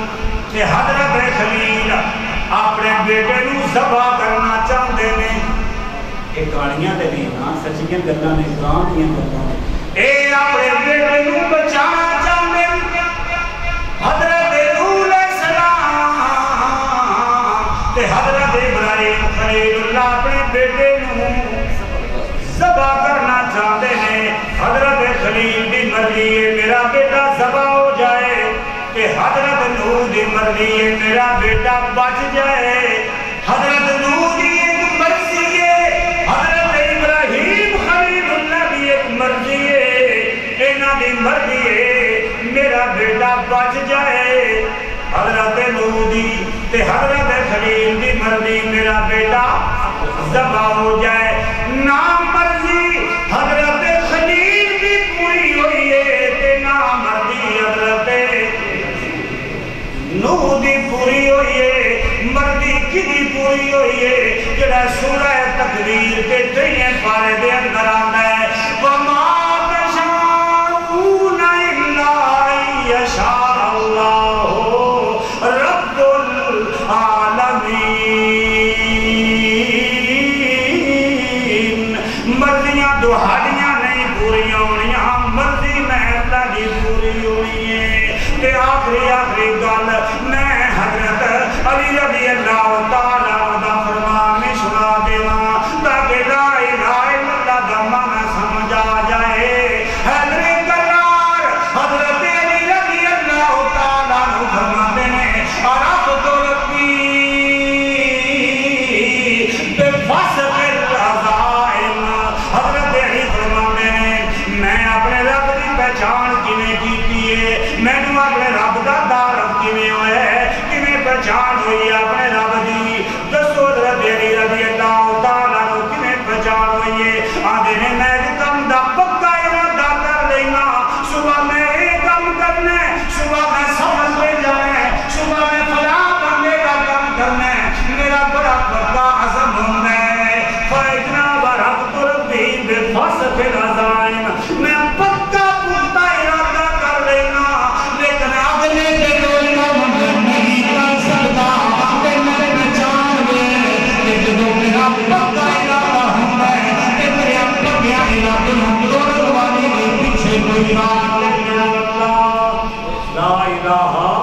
کہ حضرت خلیل اپنے بیٹے کو ذبح کرنا چاہتے ہیں یہ کہانیاں تے نہیں نا سچیاں گلاں نے قرآن دیاں گلاں اے اپنے بیٹے کو بچانا چاہتے ہیں حضرت نوح علیہ السلام تے حضرت ابراہیم خلیل اللہ اپنے بیٹے نوں ذبح کرنا چاہتے ہیں. حضرت خلیل دی مرضی ہے میرا بیٹا ذبح ہو جائے کہ حضرت نوح دی مرضی ہے میرا بیٹا بچ جائے. حضرت نوح دی ایک مرضی ہے, حضرت ابراہیم خلیل اللہ دی ایک مرضی ہے, انہاں دی مرضی ہے میرا بیٹا بچ جائے. حضرت نوح دی تے حضرت خلیل دی مرضی میرا بیٹا ذبح ہو جائے. نا مرضی حضرت خلیل دی پوری ہوئی ہے تے نا مرضی حضرت نوح دی پوری ہوئی ہے. مرضی کدی پوری ہوئی ہے جڑا سورہ تکویر کے 3 پارے دے اندر آندا ہے وما تشاءون الا ان یشاء اللہ رب العالمین. مرضیاں دوہاڑیاں نہیں پوری ہونیاں, مرضی محلہ دی پوری ہوئی ہے. کہ آخری گل میں حضرت علی رضی اللہ تعالیٰ عنہ فرمان سنا دیواں تاکہ لا الہ الا اللہ دا معنی سمجھ آ جائے. حیدر کرار حضرت علی رضی اللہ تعالیٰ عنہ فرماتے ہیں عرفت ربی بفسق العزائم. حضرت علی فرماتے ہیں میں اپنے رب کی پہچان کیویں کیتی ہے, مینوں اپنے رب دا تعارف کیویں ہویا ہے, کیویں پہچان ہوئی اپنے رب دی. دسو حضرت علی رضی اللہ تعالیٰ عنہ کیویں پہچان ہوئی ہے. آندے نے میں ایک کم دا پکا ارادہ کر لینا, صبح میں ایک کم کرنا ہے, صبح میں سفر پہ جانا ہے, صبح میں فلاں بندے کا کام کرنا ہے, میرا بڑا پکا عزم ہونا ہے. فَإِذْنَا وَرَبْتُ رَبِّي بِفَسْقِ الْعَزَائِمِ. میں پکا پختہ ارادہ کر لینا, لیکن اگلے دن نہیں کر سکتا کہ میں پہچان گئے. لیکن میرا پکا ارادہ ہونا ہے کہ میرے پکیا ارادے ہوں توڑ والی پیچھے کوئی بات نہیں. لا الہ